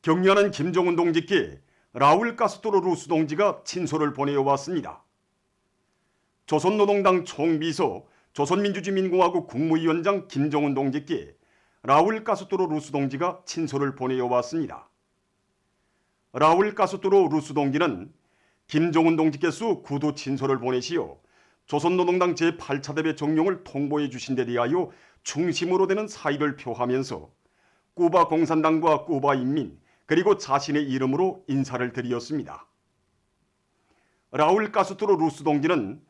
경리하는 김정은 동지께 라울 카스트로 루스 동지가 친서를 보내왔습니다. 조선노동당 총비서, 조선민주주의민공화국 국무위원장 김정은 동지께 라울 카스트로 루스 동지가 친서를 보내왔습니다. 라울 카스트로 루스 동지는 김정은 동지께서 구두 친서를 보내시어 조선노동당 제8차 대회 종용을 통보해 주신 데 대하여 중심으로 되는 사의를 표하면서 쿠바 공산당과 쿠바 인민 그리고 자신의 이름으로 인사를 드리었습니다. 라울 카스트로 루스 동지는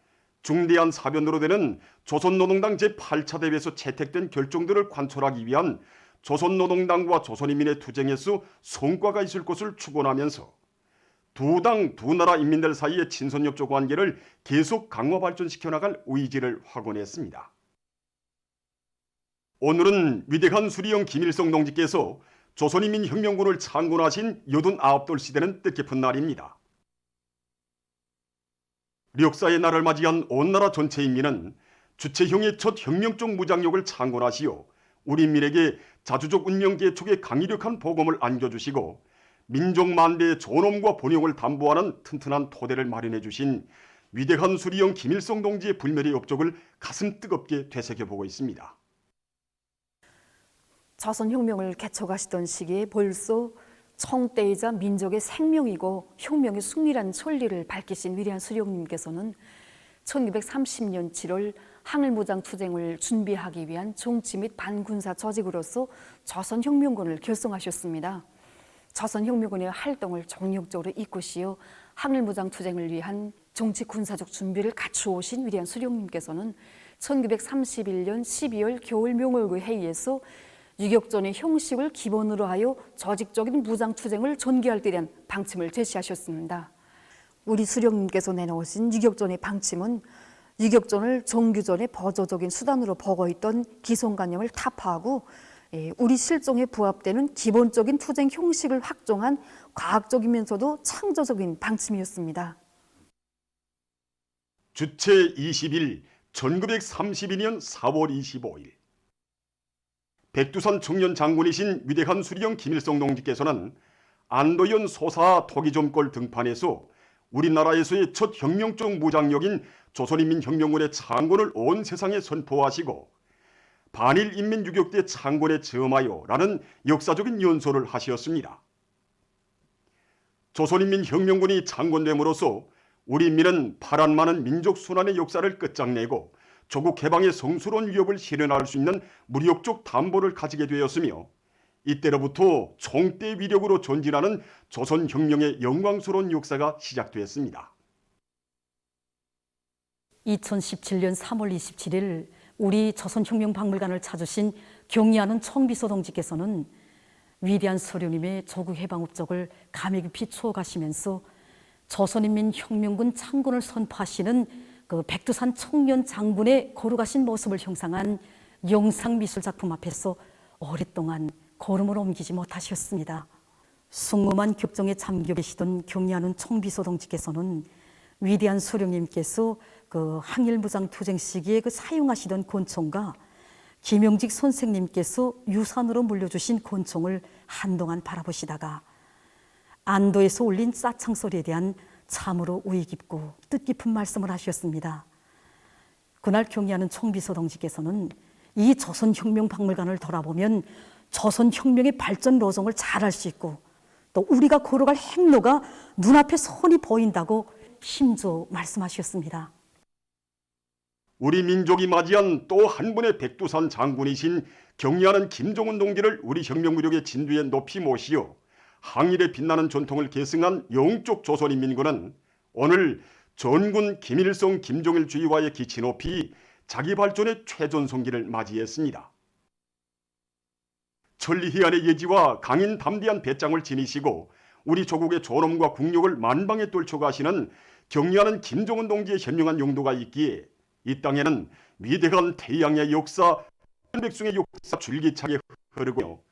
중대한 사변으로 되는 조선노동당 제8차 대회에서 채택된 결정들을 관철하기 위한 조선노동당과 조선인민의 투쟁에서 성과가 있을 것을 축원하면서 두 당 두 나라 인민들 사이의 친선협조 관계를 계속 강화 발전시켜 나갈 의지를 확언했습니다. 오늘은 위대한 수리형 김일성 동지께서 조선인민혁명군을 창건하신 89돌 되는 뜻깊은 날입니다. 력사의 날을 맞이한 온 나라 전체 인민은 주체형의 첫 혁명적 무장력을 창건하시어 우리 인민에게 자주적 운명 개척의 강력한 복음을 안겨주시고 민족 만대의 존엄과 번영을 담보하는 튼튼한 토대를 마련해 주신 위대한 수리형 김일성 동지의 불멸의 업적을 가슴 뜨겁게 되새겨보고 있습니다. 조선혁명을 개척하시던 시기에 벌써 청때이자 민족의 생명이고 혁명의 승리라는 천리를 밝히신 위대한 수령님께서는 1930년 7월 항일무장 투쟁을 준비하기 위한 정치 및 반군사 조직으로서 조선혁명군을 결성하셨습니다. 조선혁명군의 활동을 정력적으로 이끄시어 항일무장 투쟁을 위한 정치 군사적 준비를 갖추어오신 위대한 수령님께서는 1931년 12월 겨울 명월의 회의에서 유격전의 형식을 기본으로 하여 조직적인 무장투쟁을 전개할 때 대한 방침을 제시하셨습니다. 우리 수령님께서 내놓으신 유격전의 방침은 유격전을 정규전의 버저적인 수단으로 보고 있던 기성관념을 타파하고 우리 실정에 부합되는 기본적인 투쟁 형식을 확정한 과학적이면서도 창조적인 방침이었습니다. 주체 20일 1932년 4월 25일 백두산 청년 장군이신 위대한 수리형 김일성 동지께서는 안도현 소사 토기점골 등판에서 우리나라에서의 첫 혁명적 무장력인 조선인민혁명군의 창건을 온 세상에 선포하시고 반일인민유격대 창건에 점하여 라는 역사적인 연설을 하셨습니다. 조선인민혁명군이 창건됨으로써 우리 인민은 파란 많은 민족 순환의 역사를 끝장내고 조국 해방의 성스러운 위협을 실현할 수 있는 무력적 담보를 가지게 되었으며 이때로부터 총대 위력으로 전진하는 조선혁명의 영광스러운 역사가 시작되었습니다. 2017년 3월 27일 우리 조선혁명박물관을 찾으신 경리하는 청비서 동지께서는 위대한 서령님의 조국 해방 업적을 감회 깊이 추억하시면서 조선인민혁명군 창건을 선포하시는 그 백두산 청년 장군의 걸어가신 모습을 형상한 영상미술 작품 앞에서 오랫동안 걸음을 옮기지 못하셨습니다. 숭엄한 격정에 잠겨 계시던 경리하는 청비서 동지께서는 위대한 소령님께서 그 항일무장투쟁 시기에 그 사용하시던 권총과 김영직 선생님께서 유산으로 물려주신 권총을 한동안 바라보시다가 안도에서 울린 싸창 소리에 대한 참으로 우위 깊고 뜻깊은 말씀을 하셨습니다. 그날 경리하는 청비서 동지께서는 이 조선혁명박물관을 돌아보면 조선혁명의 발전 로정을 잘 알 수 있고 또 우리가 걸어갈 행로가 눈앞에 선이 보인다고 힘줘 말씀하셨습니다. 우리 민족이 맞이한 또 한 분의 백두산 장군이신 경리하는 김정은 동지를 우리 혁명무력의 진두에 높이 모시어 항일에 빛나는 전통을 계승한 영적 조선인민군은 오늘 전군 김일성 김정일 주의와의 기치 높이 자기 발전의 최전성기를 맞이했습니다. 천리희한의 예지와 강인 담대한 배짱을 지니시고 우리 조국의 존엄과 국력을 만방에 떨쳐가시는 경리하는 김정은 동지의 현명한 용도가 있기에 이 땅에는 위대한 태양의 역사, 백성의 역사 줄기차게 흐르고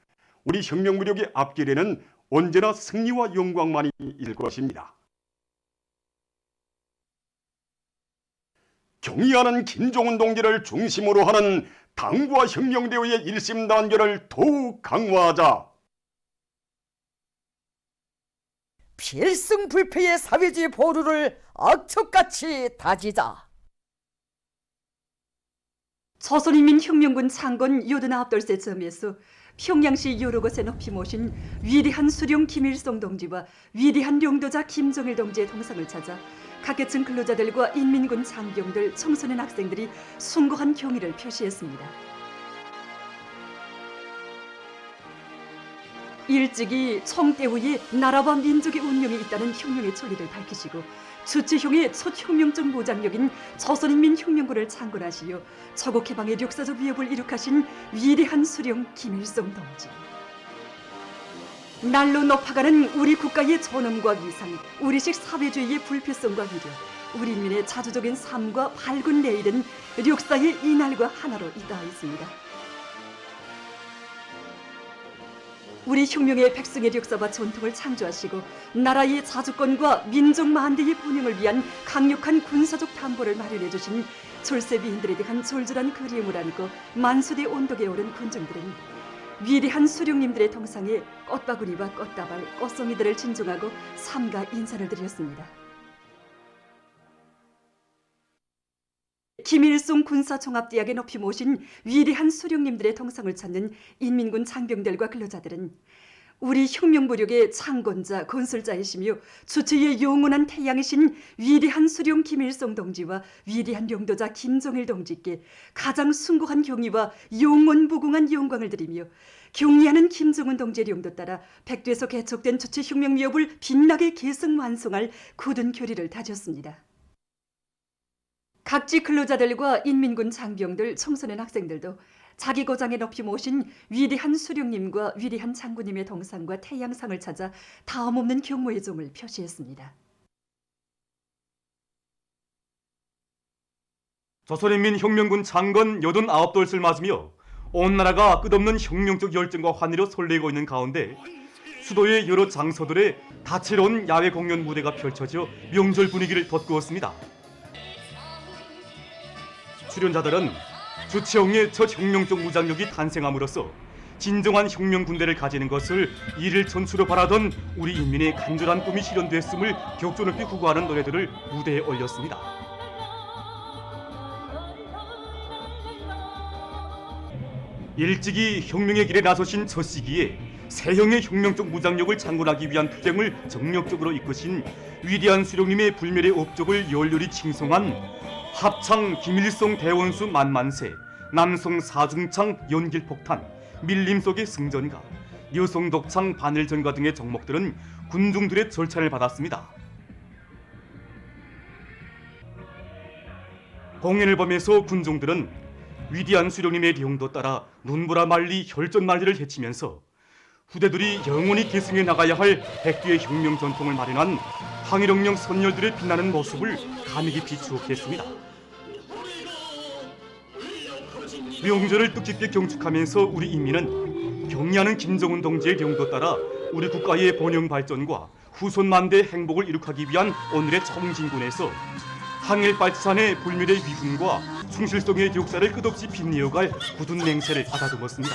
우리 혁명무력의 앞길에는 언제나 승리와 영광만이 있을 것입니다. 경의하는 김정은 동지를 중심으로 하는 당과 혁명대회의 일심단결을 더욱 강화하자. 필승불패의 사회주의 보루를 악척같이 다지자. 조선인민혁명군 창건 89돌세 점에서 평양시 여러 곳에 높이 모신 위대한 수령 김일성 동지와 위대한 용도자 김정일 동지의 동상을 찾아 각계층 근로자들과 인민군 장병들, 청소년 학생들이 숭고한 경의를 표시했습니다. 일찍이 총대후에 나라와 민족의 운명이 있다는 혁명의 천리를 밝히시고 주체형의 첫 혁명적 무장력인 조선인민혁명군을 창건하시어 저국해방의 역사적 위협을 이룩하신 위대한 수령 김일성 동지. 날로 높아가는 우리 국가의 존엄과 위상, 우리식 사회주의의 불필성과 위력, 우리 인민의 자주적인 삶과 밝은 내일은 역사의 이날과 하나로 잇닿아 있습니다. 우리 혁명의 백성의 역사와 전통을 창조하시고 나라의 자주권과 민족 만대의 번영을 위한 강력한 군사적 담보를 마련해 주신 졸세비인들에 대한 졸졸한 그리움을 안고 만수대 언덕에 오른 군중들은 위대한 수령님들의 동상에 꽃바구니와 꽃다발, 꽃송이들을 진중하고 삼가 인사를 드렸습니다. 김일성 군사종합대학에 높이 모신 위대한 수령님들의 동상을 찾는 인민군 장병들과 근로자들은 우리 혁명무력의 창건자, 건설자이시며 주체의 영원한 태양이신 위대한 수령 김일성 동지와 위대한 용도자 김정일 동지께 가장 숭고한 경의와 영원무궁한 영광을 드리며 경리하는 김정은 동지의 용도 따라 백두에서 개척된 주체혁명 미업을 빛나게 계승완성할 굳은 결의를 다졌습니다. 각지 근로자들과 인민군 장병들, 청소년 학생들도 자기 고장에 높이 모신 위대한 수령님과 위대한 장군님의 동상과 태양상을 찾아 다음없는 경모의 정을 표시했습니다. 조선인민혁명군 창건 89돌을 맞으며 온 나라가 끝없는 혁명적 열정과 환희로 설레고 있는 가운데 수도의 여러 장소들에 다채로운 야외 공연 무대가 펼쳐져 명절 분위기를 돋구었습니다. 출연자들은 주체홍의 첫 혁명적 무장력이 탄생함으로써 진정한 혁명 군대를 가지는 것을 일일천수로 바라던 우리 인민의 간절한 꿈이 실현됐음을 격조 높이 구가하는 노래들을 무대에 올렸습니다. 일찍이 혁명의 길에 나서신 첫 시기에 새형의 혁명적 무장력을 창건하기 위한 투쟁을 정력적으로 이끄신 위대한 수령님의 불멸의 업적을 열렬히 칭송한 합창 김일성 대원수 만만세, 남성 사중창 연길폭탄, 밀림 속의 승전가, 여성 독창 바늘전가 등의 종목들은 군중들의 절찬을 받았습니다. 공연을 보면서 군중들은 위대한 수령님의 용도 따라 눈보라 말리 혈전 말리를 헤치면서 후대들이 영원히 계승해 나가야 할 백두의 혁명 전통을 마련한 항일혁명 선열들의 빛나는 모습을 감히 깊이 추억했습니다. 명절을 뜻깊게 경축하면서 우리 인민은 경리하는 김정은 동지의 용도 따라 우리 국가의 번영 발전과 후손 만대의 행복을 이룩하기 위한 오늘의 청진군에서 항일발산의 불멸의 위훈과 충실성의 역사를 끝없이 빛내어갈 굳은 맹세를 받아들었습니다.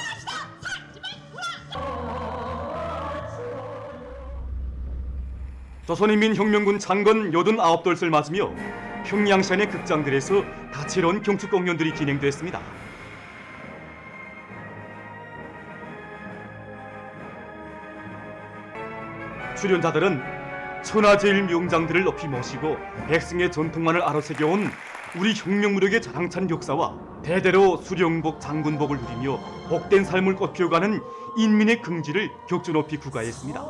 조선인민혁명군 창건 89돌을 맞으며 평양시안의 극장들에서 다채로운 경축 공연들이 진행됐습니다. 출연자들은 천하제일 명장들을 높이 모시고 백성의 전통만을 아로새겨온 우리 혁명무력의 자랑찬 역사와 대대로 수령복, 장군복을 누리며 복된 삶을 꽃피워가는 인민의 긍지를 격조 높이 구가했습니다.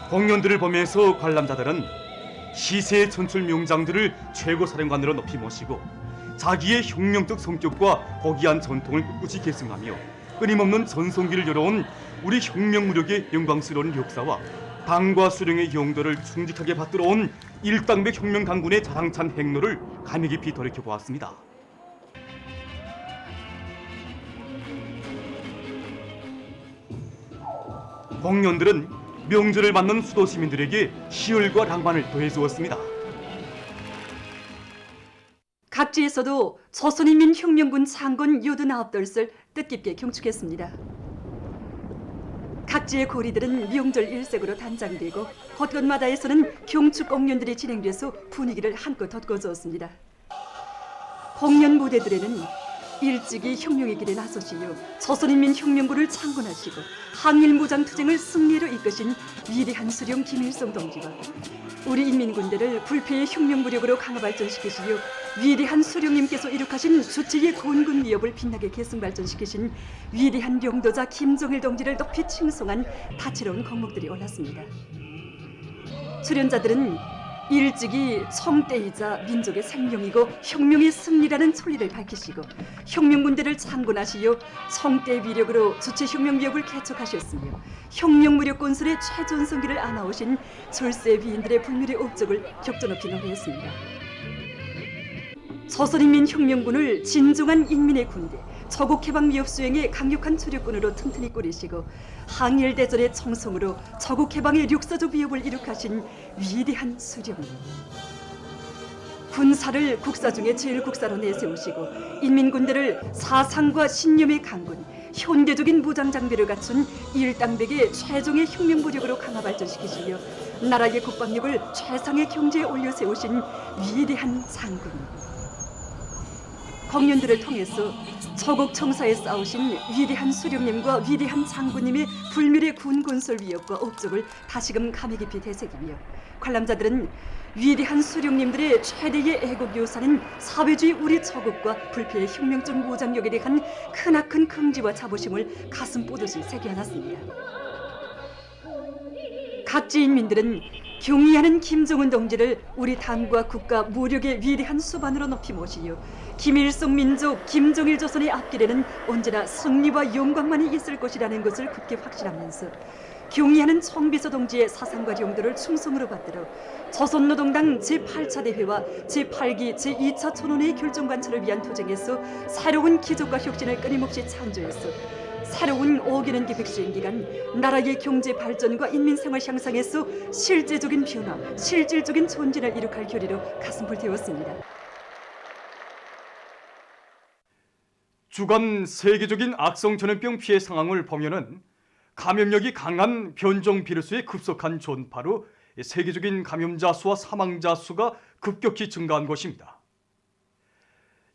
공연들을 보면서 관람자들은 시세의 천출 명장들을 최고 사령관으로 높이 모시고 자기의 혁명적 성격과 고귀한 전통을 꿋꿋이 계승하며 끊임없는 전성기를 열어온 우리 혁명무력의 영광스러운 역사와 당과 수령의 용도를 충직하게 받들어온 일당백 혁명 강군의 자랑찬 행로를 감히 깊이 돌이켜보았습니다. 공연들은 명절을 맞는 수도 시민들에게 희열과 낭만을 더해주었습니다. 각지에서도 조선인민혁명군 창건 89돌을 뜻깊게 경축했습니다. 각지의 고리들은 명절 일색으로 단장되고 곳곳마다에서는 경축 공연들이 진행돼서 분위기를 한껏 돋궈주었습니다. 공연 무대들에는 일찍이 혁명의 길에 나서시며 조선인민 혁명군을 창건하시고 항일 무장투쟁을 승리로 이끄신 위대한 수령 김일성 동지와 우리 인민군대를 불패의 혁명무력으로 강화 발전시키시며 위대한 수령님께서 이룩하신 주체의 곤군 위협을 빛나게 계승 발전시키신 위대한 용도자 김정일 동지를 높이 칭송한 다채로운 곡목들이 올랐습니다. 출연자들은 일찍이 성대이자 민족의 생명이고 혁명의 승리라는 소리를 밝히시고 혁명군대를 창건하시어 성대의 위력으로 주체혁명 위협을 개척하셨으며 혁명무력 건설의 최전성기를 안아오신 절세 비인들의 불멸의 업적을 격조 높이 노래했습니다. 조선인민혁명군을 진중한 인민의 군대, 저국해방 위협 수행의 강력한 주력군으로 튼튼히 꾸리시고 항일대전의 청성으로 저국해방의 육사적 위협을 이룩하신 위대한 수령님. 군사를 국사 중에 제일 국사로 내세우시고 인민군대를 사상과 신념의 강군, 현대적인 무장 장비를 갖춘 일당백의 최종의 혁명무력으로 강화 발전시키시며 나라의 국방력을 최상의 경제에 올려 세우신 위대한 장군님. 공연들을 통해서 저국 청사에 싸우신 위대한 수령님과 위대한 장군님의 불멸의 군 건설 위협과 업적을 다시금 감회 깊이 되새기며 관람자들은 위대한 수령님들의 최대의 애국 요사는 사회주의 우리 저국과 불패의 혁명적 무장력에 대한 크나큰 긍지와 자부심을 가슴 뽀듯이 새겨안았습니다. 각지 인민들은 경의하는 김정은 동지를 우리 당과 국가 무력의 위대한 수반으로 높이 모시며 김일성 민족 김정일 조선의 앞길에는 언제나 승리와 영광만이 있을 것이라는 것을 굳게 확신하면서 경의하는 청비서 동지의 사상과 용도를 충성으로 받들어 조선노동당 제8차 대회와 제8기 제2차 천원회의 결정관철을 위한 투쟁에서 새로운 기적과 혁신을 끊임없이 창조해서 새로운 5개년 계획 수행 기간 나라의 경제 발전과 인민 생활 향상에서 실제적인 변화, 실질적인 전진을 이룩할 결의로 가슴 불태웠습니다. 주간 세계적인 악성 전염병 피해 상황을 보면은 감염력이 강한 변종 비루스의 급속한 전파로 세계적인 감염자 수와 사망자 수가 급격히 증가한 것입니다.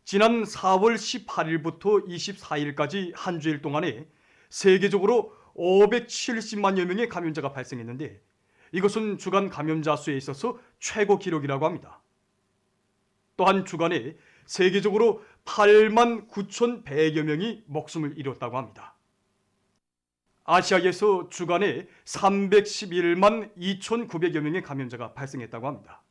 지난 4월 18일부터 24일까지 한 주일 동안에 세계적으로 570만여 명의 감염자가 발생했는데 이것은 주간 감염자 수에 있어서 최고 기록이라고 합니다. 또한 주간에 세계적으로 8만 9,100여 명이 목숨을 잃었다고 합니다. 아시아에서 주간에 311만 2,900여 명의 감염자가 발생했다고 합니다.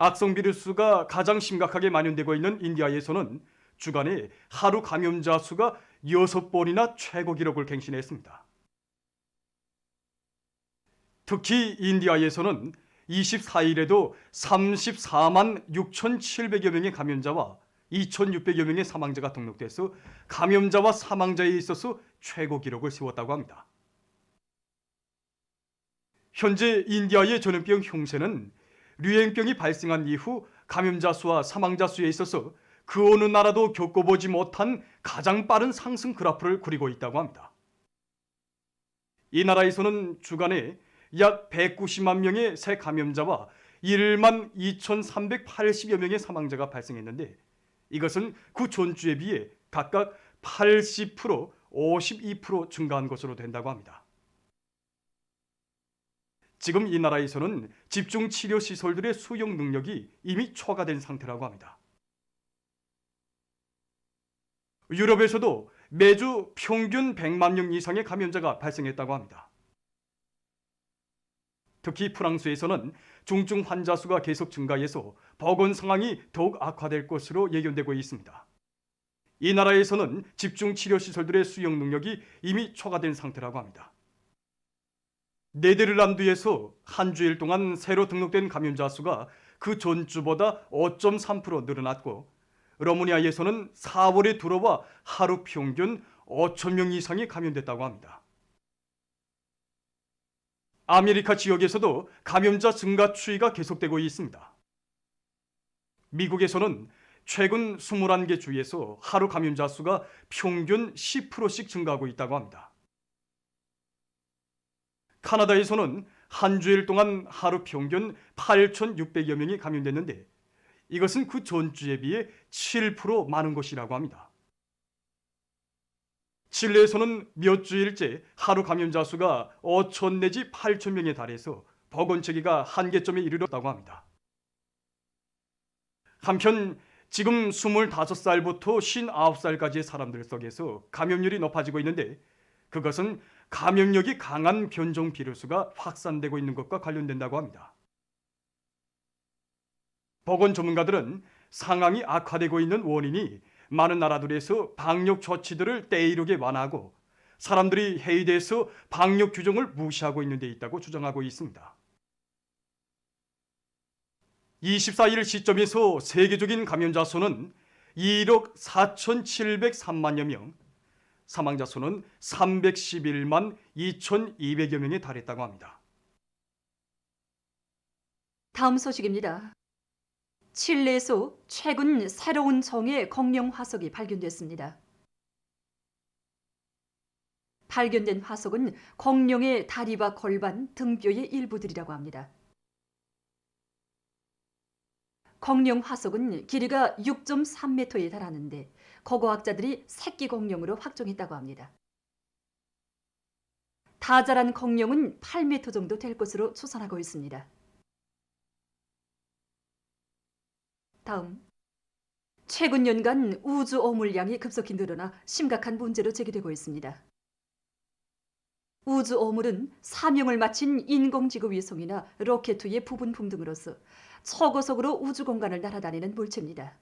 악성 비루스가 가장 심각하게 만연되고 있는 인디아에서는 주간에 하루 감염자 수가 6번이나 최고 기록을 갱신했습니다. 특히 인디아에서는 24일에도 34만 6,700여 명의 감염자와 2,600여 명의 사망자가 등록돼서 감염자와 사망자에 있어서 최고 기록을 세웠다고 합니다. 현재 인디아의 전염병 형세는 류행병이 발생한 이후 감염자 수와 사망자 수에 있어서 그 어느 나라도 겪어보지 못한 가장 빠른 상승 그래프를 그리고 있다고 합니다. 이 나라에서는 주간에 약 190만 명의 새 감염자와 1만 2,380여 명의 사망자가 발생했는데 이것은 그 전주에 비해 각각 80%, 52% 증가한 것으로 된다고 합니다. 지금 이 나라에서는 집중치료시설들의 수용 능력이 이미 초과된 상태라고 합니다. 유럽에서도 매주 평균 100만 명 이상의 감염자가 발생했다고 합니다. 특히 프랑스에서는 중증 환자 수가 계속 증가해서 보건 상황이 더욱 악화될 것으로 예견되고 있습니다. 이 나라에서는 집중치료시설들의 수용 능력이 이미 초과된 상태라고 합니다. 네덜란드에서 한 주일 동안 새로 등록된 감염자 수가 그 전주보다 5.3% 늘어났고 러무니아에서는 4월에 들어와 하루 평균 5천 명 이상이 감염됐다고 합니다. 아메리카 지역에서도 감염자 증가 추이가 계속되고 있습니다. 미국에서는 최근 21개 주에서 하루 감염자 수가 평균 10%씩 증가하고 있다고 합니다. 카나다에서는 한 주일 동안 하루 평균 8,600여 명이 감염됐는데 이것은 그 전주에 비해 7% 많은 것이라고 합니다. 칠레에서는 몇 주일째 하루 감염자 수가 5천 내지 8천 명에 달해서 보건체계가 한계점에 이르렀다고 합니다. 한편 지금 25살부터 59살까지의 사람들 속에서 감염률이 높아지고 있는데 그것은 감염력이 강한 변종 비루스가 확산되고 있는 것과 관련된다고 합니다. 보건 전문가들은 상황이 악화되고 있는 원인이 많은 나라들에서 방역 조치들을 때이르게 완화하고 사람들이 회의돼서 방역 규정을 무시하고 있는 데 있다고 주장하고 있습니다. 24일 시점에서 세계적인 감염자 수는 1억 4,703만여 명, 사망자 수는 311만 2,200여 명에 달했다고 합니다. 다음 소식입니다. 칠레에서 최근 새로운 종의 공룡 화석이 발견됐습니다. 발견된 화석은 공룡의 다리와 골반, 등뼈의 일부들이라고 합니다. 공룡 화석은 길이가 6.3m에 달하는데 고고학자들이 새끼 공룡으로 확정했다고 합니다. 다 자란 공룡은 8m 정도 될 것으로 추산하고 있습니다. 다음, 최근 년간 우주 오물량이 급속히 늘어나 심각한 문제로 제기되고 있습니다. 우주 오물은 사명을 마친 인공지구 위성이나 로켓의 부분품 등으로서 초고속으로 우주 공간을 날아다니는 물체입니다.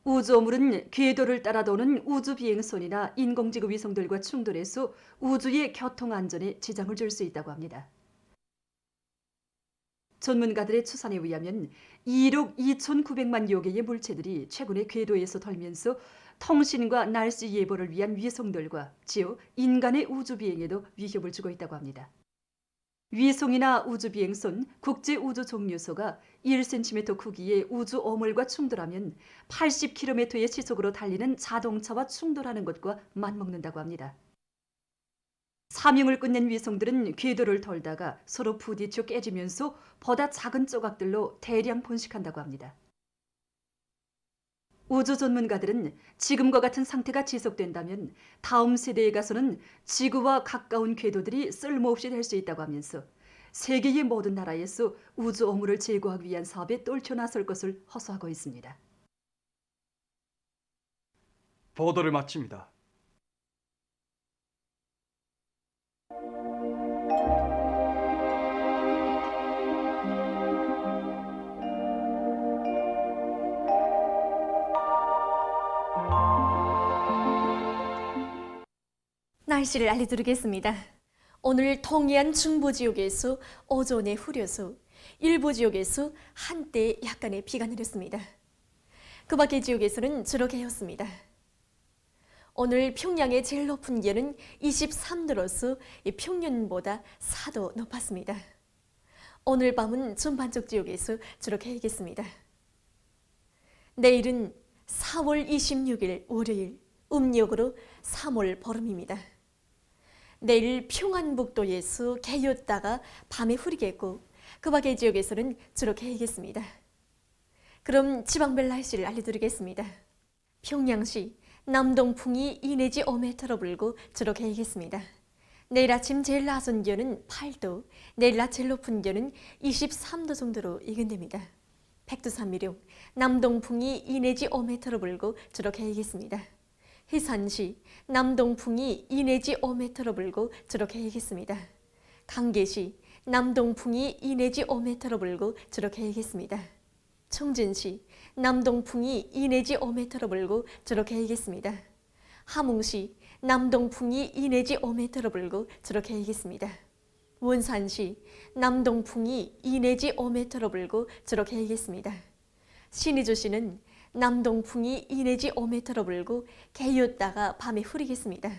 우주 오물은 궤도를 따라 도는 우주 비행선이나 인공지구 위성들과 충돌해서 우주의 교통 안전에 지장을 줄 수 있다고 합니다. 전문가들의 추산에 의하면 1억 2,900만여 개의 물체들이 최근에 궤도에서 돌면서 통신과 날씨 예보를 위한 위성들과 즉 인간의 우주 비행에도 위협을 주고 있다고 합니다. 위성이나 우주비행선, 국제우주정류소가 1cm 크기의 우주 오물과 충돌하면 80km의 시속으로 달리는 자동차와 충돌하는 것과 맞먹는다고 합니다. 사명을 끝낸 위성들은 궤도를 돌다가 서로 부딪혀 깨지면서 보다 작은 조각들로 대량 번식한다고 합니다. 우주 전문가들은 지금과 같은 상태가 지속된다면 다음 세대에 가서는 지구와 가까운 궤도들이 쓸모없이 될 수 있다고 하면서 세계의 모든 나라에서 우주 오물을 제거하기 위한 사업에 떨쳐나설 것을 호소하고 있습니다. 보도를 마칩니다. 날씨를 알려드리겠습니다. 오늘 동해안 중부지역에서 오전에 흐려서 일부 지역에서 한때 약간의 비가 내렸습니다. 그 밖의 지역에서는 주로 개였습니다. 오늘 평양의 제일 높은 기온은 23도로서 평년보다 4도 높았습니다. 오늘 밤은 전반적 지역에서 주로 개겠습니다. 내일은 4월 26일 월요일 음력으로 3월 보름입니다. 내일 평안북도에서 개였다가 밤에 흐리겠고 그 밖의 지역에서는 주로 개겠습니다. 그럼 지방별 날씨를 알려드리겠습니다. 평양시 남동풍이 2 내지 5m로 불고 주로 개겠습니다. 내일 아침 제일 낮은 기온은 8도, 내일 낮 제일 높은 기온은 23도 정도로 예견됩니다. 백두산미령 남동풍이 2 내지 5m로 불고 주로 개겠습니다. 해산시 남동풍이 2 내지 5m로 불고 주로 개겠습니다. 강계시 남동풍이 2 내지 5m로 불고 주로 개겠습니다. 청진시 남동풍이 2 내지 5m로 불고 주로 개겠습니다. 함흥시 남동풍이 2 내지 5m로 불고 주로 개겠습니다. 원산시 남동풍이 2 내지 5m로 불고 주로 개겠습니다. 신의주시는 남동풍이 2 내지 5m로 불고 개였다가 밤에 흐리겠습니다.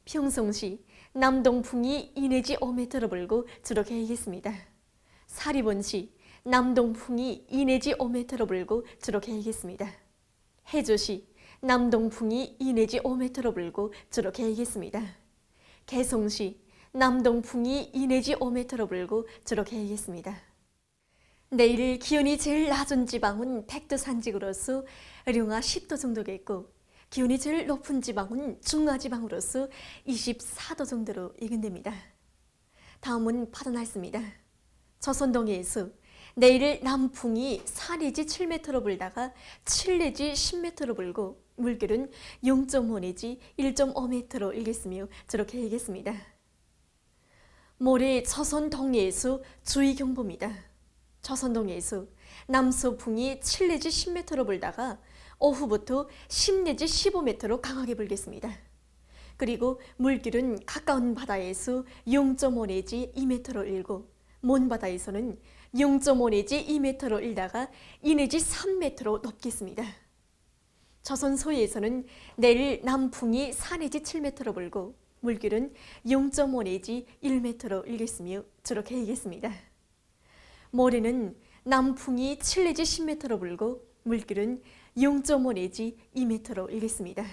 평성시 남동풍이 2 내지 5m로 불고 주로 개겠습니다. 사리본시 남동풍이 2 내지 5m로 불고 주로 개이겠습니다. 해조시 남동풍이 2 내지 5m로 불고 주로 개이겠습니다. 개송시 남동풍이 2 내지 5m로 불고 주로 개이겠습니다. 내일 기온이 제일 낮은 지방은 백두 산지구로서 영하 10도 정도겠고 기온이 제일 높은 지방은 중하지방으로서 24도 정도로 예견됩니다. 다음은 바다 날씨입니다. 조선동해에서 내일 남풍이 4 내지 7m로 불다가 7 내지 10m로 불고 물결은 0.5 내지 1.5m로 일겠으며 저렇게 일겠습니다. 모레 조선동해에서 주의경보입니다. 조선동해에서 남서풍이 7 내지 10m로 불다가 오후부터 10 내지 15m로 강하게 불겠습니다. 그리고 물길은 가까운 바다에서 0.5 내지 2m로 일고 먼 바다에서는 0.5 내지 2m로 일다가 2 내지 3m로 높겠습니다. 조선 서해에서는 내일 남풍이 4 내지 7m로 불고 물길은 0.5 내지 1m로 일겠으며 저렇게 일겠습니다. 모레는 남풍이 7 내지 10m로 불고 물길은 0.5 내지 2m로 일겠습니다.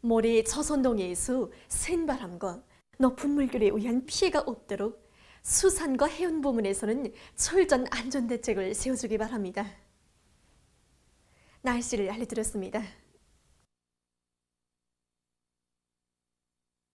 모레 조선동해에서 센 바람과 높은 물결에 의한 피해가 없도록 수산과 해운 부문에서는 철저한 안전대책을 세워주기 바랍니다. 날씨를 알려드렸습니다.